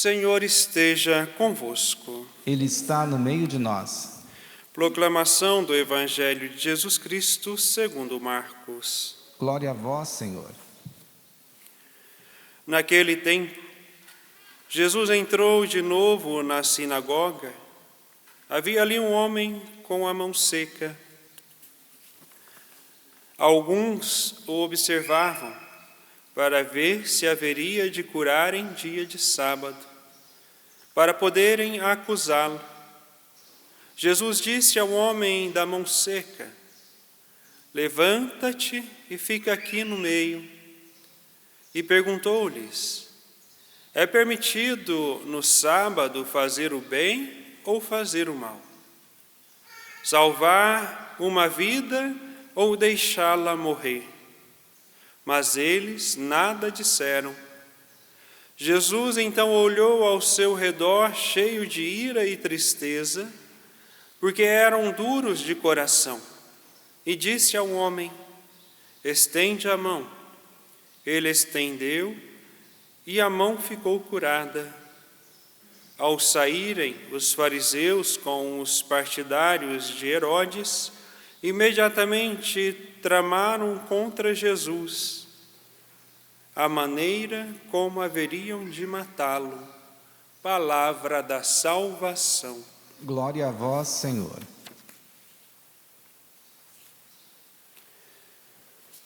Senhor esteja convosco. Ele está no meio de nós. Proclamação do Evangelho de Jesus Cristo segundo Marcos. Glória a vós, Senhor. Naquele tempo, Jesus entrou de novo na sinagoga. Havia ali um homem com a mão seca. Alguns o observavam para ver se haveria de curar em dia de sábado, para poderem acusá-lo. Jesus disse ao homem da mão seca: levanta-te e fica aqui no meio. E perguntou-lhes: é permitido no sábado fazer o bem ou fazer o mal? Salvar uma vida ou deixá-la morrer? Mas eles nada disseram. Jesus então olhou ao seu redor, cheio de ira e tristeza, porque eram duros de coração, e disse ao homem: estende a mão. Ele estendeu, e a mão ficou curada. Ao saírem os fariseus com os partidários de Herodes, imediatamente tramaram contra Jesus a maneira como haveriam de matá-lo. Palavra da salvação. Glória a vós, Senhor.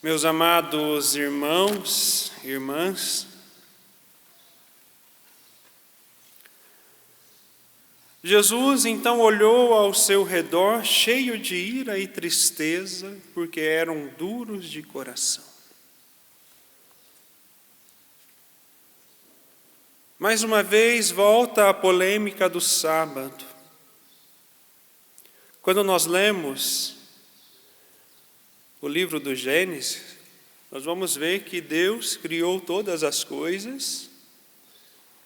Meus amados irmãos, irmãs, Jesus então olhou ao seu redor, cheio de ira e tristeza, porque eram duros de coração. Mais uma vez volta a polêmica do sábado. Quando nós lemos o livro do Gênesis, nós vamos ver que Deus criou todas as coisas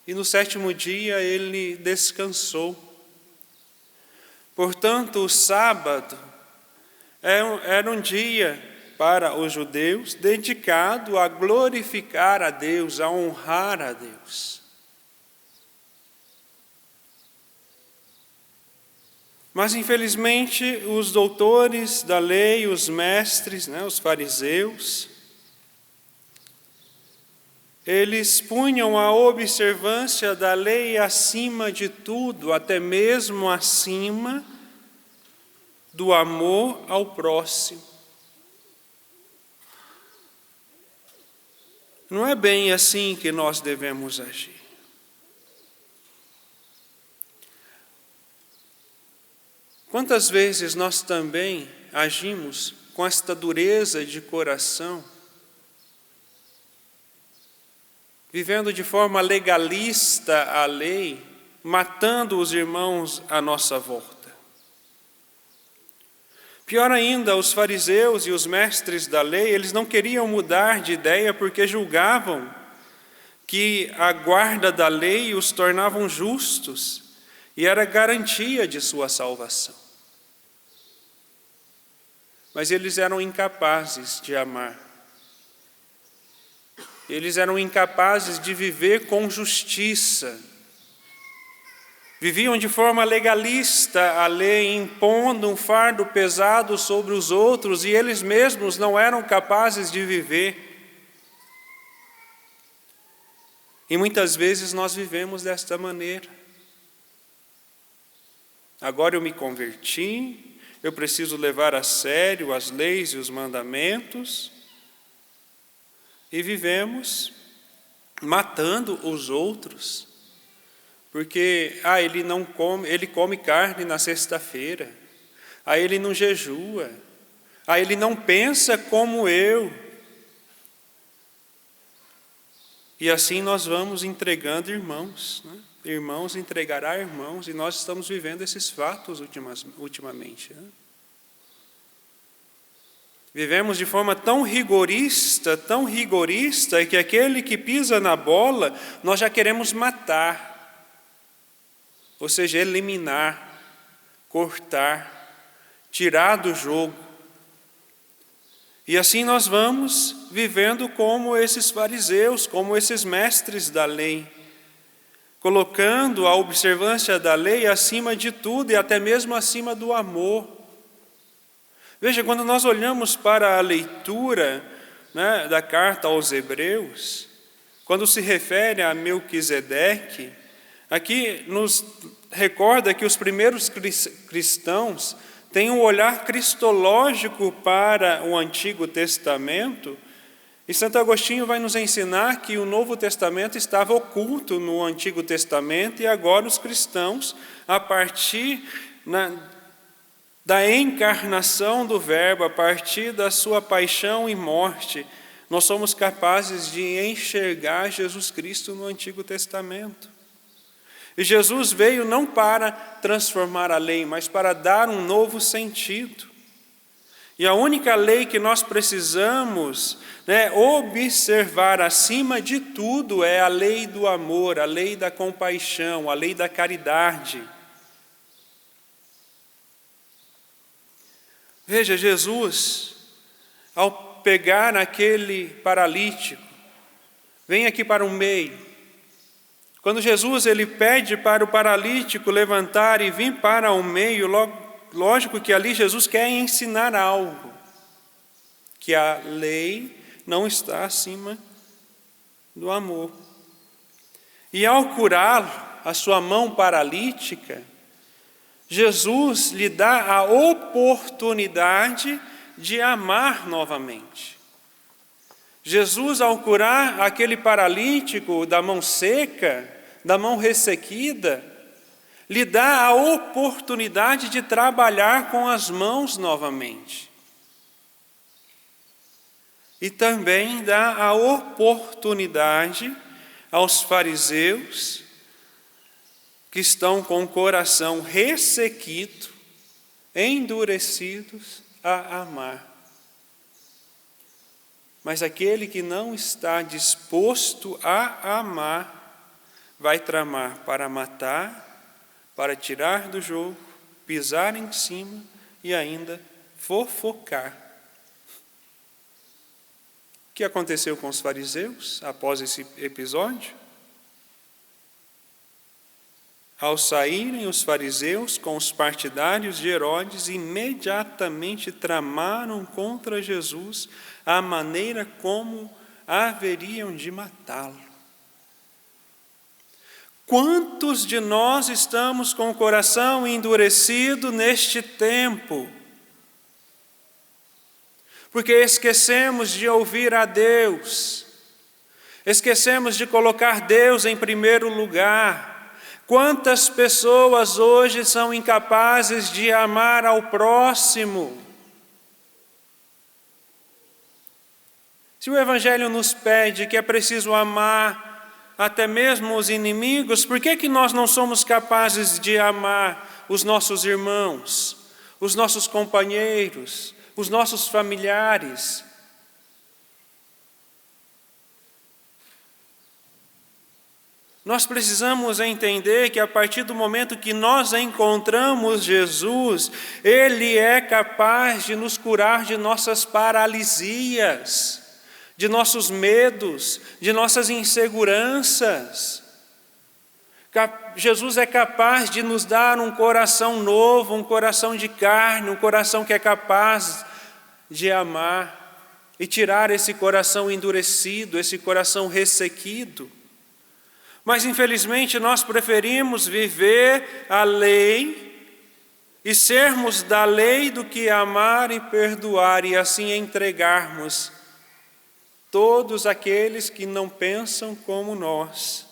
e no sétimo dia Ele descansou. Portanto, o sábado era um dia para os judeus dedicado a glorificar a Deus, a honrar a Deus. Mas, infelizmente, os doutores da lei, os mestres, os fariseus, eles punham a observância da lei acima de tudo, até mesmo acima do amor ao próximo. Não é bem assim que nós devemos agir. Quantas vezes nós também agimos com esta dureza de coração, vivendo de forma legalista a lei, matando os irmãos à nossa volta. Pior ainda, os fariseus e os mestres da lei, eles não queriam mudar de ideia porque julgavam que a guarda da lei os tornavam justos e era garantia de sua salvação. Mas eles eram incapazes de amar. Eles eram incapazes de viver com justiça. Viviam de forma legalista a lei, impondo um fardo pesado sobre os outros, e eles mesmos não eram capazes de viver. E muitas vezes nós vivemos desta maneira. Agora eu me converti, eu preciso levar a sério as leis e os mandamentos, e vivemos matando os outros, porque ele não come, ele come carne na sexta-feira, ele não jejua, ele não pensa como eu. E assim nós vamos entregando irmãos, Irmãos entregará irmãos, e nós estamos vivendo esses fatos ultimamente. Vivemos de forma tão rigorista, que aquele que pisa na bola, nós já queremos matar. Ou seja, eliminar, cortar, tirar do jogo. E assim nós vamos vivendo como esses fariseus, como esses mestres da lei, colocando a observância da lei acima de tudo e até mesmo acima do amor. Veja, quando nós olhamos para a leitura, né, da carta aos Hebreus, quando se refere a Melquisedeque, aqui nos recorda que os primeiros cristãos têm um olhar cristológico para o Antigo Testamento, e Santo Agostinho vai nos ensinar que o Novo Testamento estava oculto no Antigo Testamento, e agora os cristãos, a partir da encarnação do Verbo, a partir da sua paixão e morte, nós somos capazes de enxergar Jesus Cristo no Antigo Testamento. E Jesus veio não para transformar a lei, mas para dar um novo sentido. E a única lei que nós precisamos, né, observar acima de tudo é a lei do amor, a lei da compaixão, a lei da caridade. Veja, Jesus, ao pegar aquele paralítico, vem aqui para o meio. Quando Jesus ele pede para o paralítico levantar e vir para o meio, lógico que ali Jesus quer ensinar algo, que a lei não está acima do amor. E ao curá-lo, a sua mão paralítica, Jesus lhe dá a oportunidade de amar novamente. Jesus, ao curar aquele paralítico da mão seca, da mão ressequida, lhe dá a oportunidade de trabalhar com as mãos novamente. E também dá a oportunidade aos fariseus que estão com o coração ressequido, endurecidos, a amar. Mas aquele que não está disposto a amar, vai tramar para matar, para tirar do jogo, pisar em cima e ainda fofocar. O que aconteceu com os fariseus após esse episódio? Ao saírem os fariseus com os partidários de Herodes, imediatamente tramaram contra Jesus a maneira como haveriam de matá-lo. Quantos de nós estamos com o coração endurecido neste tempo? Porque esquecemos de ouvir a Deus, esquecemos de colocar Deus em primeiro lugar. Quantas pessoas hoje são incapazes de amar ao próximo? Se o Evangelho nos pede que é preciso amar até mesmo os inimigos, por que nós não somos capazes de amar os nossos irmãos, os nossos companheiros, os nossos familiares? Nós precisamos entender que a partir do momento que nós encontramos Jesus, Ele é capaz de nos curar de nossas paralisias, de nossos medos, de nossas inseguranças. Jesus é capaz de nos dar um coração novo, um coração de carne, um coração que é capaz de amar e tirar esse coração endurecido, esse coração ressequido. Mas infelizmente nós preferimos viver a lei e sermos da lei do que amar e perdoar e assim entregarmos todos aqueles que não pensam como nós.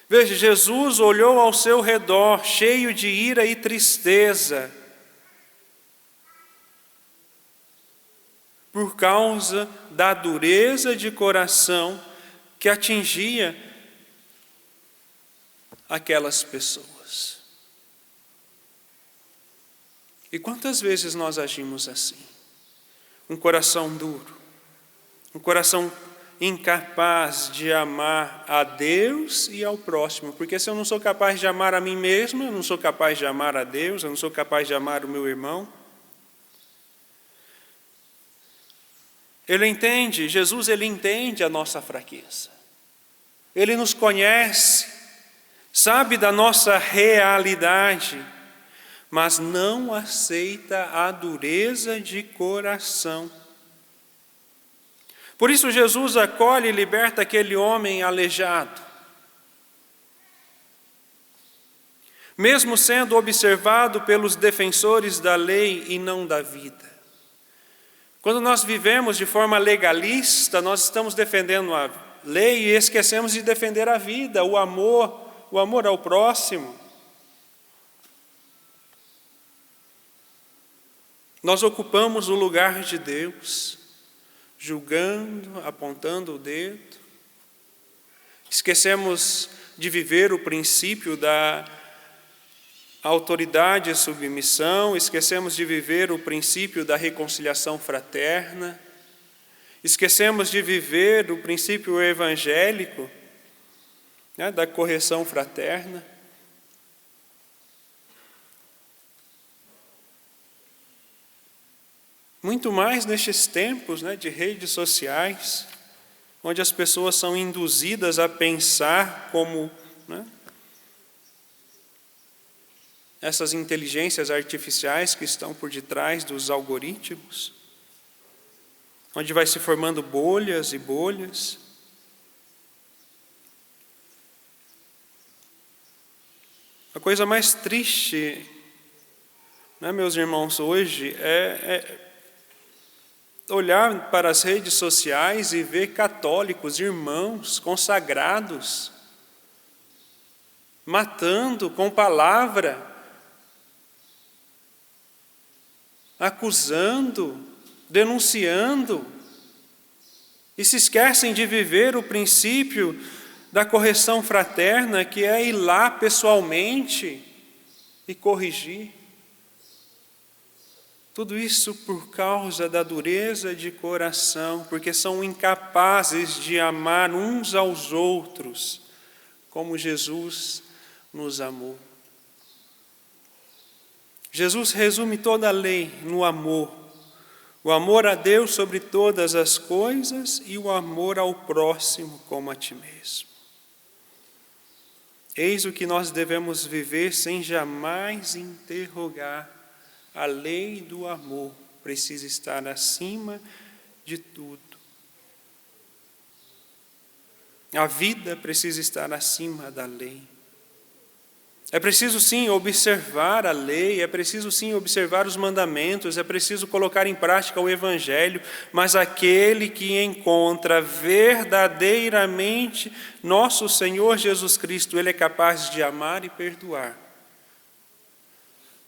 Veja, Jesus olhou ao seu redor, cheio de ira e tristeza, por causa da dureza de coração que atingia aquelas pessoas. E quantas vezes nós agimos assim? Um coração duro, um coração incapaz de amar a Deus e ao próximo, porque se eu não sou capaz de amar a mim mesmo, eu não sou capaz de amar a Deus, eu não sou capaz de amar o meu irmão. Jesus ele entende a nossa fraqueza. Ele nos conhece, sabe da nossa realidade, mas não aceita a dureza de coração. Por isso Jesus acolhe e liberta aquele homem aleijado. Mesmo sendo observado pelos defensores da lei e não da vida. Quando nós vivemos de forma legalista, nós estamos defendendo a lei e esquecemos de defender a vida, o amor ao próximo. Nós ocupamos o lugar de Deus, julgando, apontando o dedo. Esquecemos de viver o princípio da autoridade e submissão, esquecemos de viver o princípio da reconciliação fraterna, esquecemos de viver o princípio evangélico, né, da correção fraterna. Muito mais nestes tempos, né, de redes sociais, onde as pessoas são induzidas a pensar como, né, essas inteligências artificiais que estão por detrás dos algoritmos, onde vai se formando bolhas e bolhas. A coisa mais triste, né, meus irmãos, hoje é olhar para as redes sociais e ver católicos, irmãos, consagrados, matando com palavra, acusando, denunciando, e se esquecem de viver o princípio da correção fraterna, que é ir lá pessoalmente e corrigir. Tudo isso por causa da dureza de coração, porque são incapazes de amar uns aos outros, como Jesus nos amou. Jesus resume toda a lei no amor. O amor a Deus sobre todas as coisas e o amor ao próximo como a ti mesmo. Eis o que nós devemos viver sem jamais interrogar. A lei do amor precisa estar acima de tudo. A vida precisa estar acima da lei. É preciso sim observar a lei, é preciso sim observar os mandamentos, é preciso colocar em prática o Evangelho, mas aquele que encontra verdadeiramente nosso Senhor Jesus Cristo, Ele é capaz de amar e perdoar.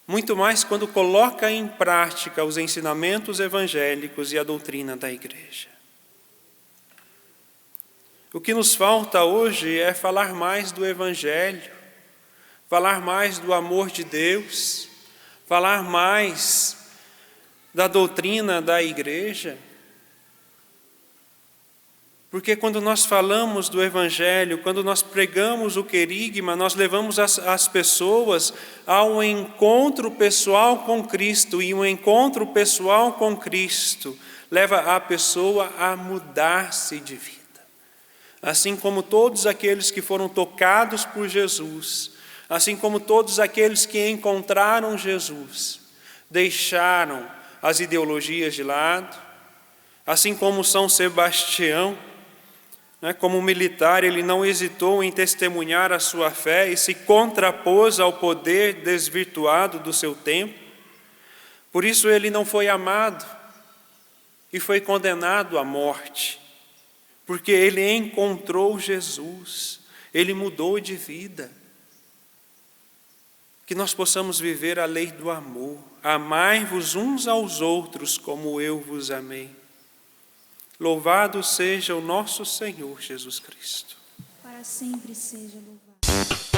Muito mais quando coloca em prática os ensinamentos evangélicos e a doutrina da igreja. O que nos falta hoje é falar mais do Evangelho, falar mais do amor de Deus, falar mais da doutrina da igreja. Porque quando nós falamos do Evangelho, quando nós pregamos o querigma, nós levamos as pessoas a um encontro pessoal com Cristo, e um encontro pessoal com Cristo leva a pessoa a mudar-se de vida. Assim como todos aqueles que foram tocados por Jesus, assim como todos aqueles que encontraram Jesus, deixaram as ideologias de lado, assim como São Sebastião, como militar, ele não hesitou em testemunhar a sua fé e se contrapôs ao poder desvirtuado do seu tempo. Por isso ele não foi amado e foi condenado à morte, porque ele encontrou Jesus, ele mudou de vida. Que nós possamos viver a lei do amor. Amai-vos uns aos outros como eu vos amei. Louvado seja o nosso Senhor Jesus Cristo. Para sempre seja louvado.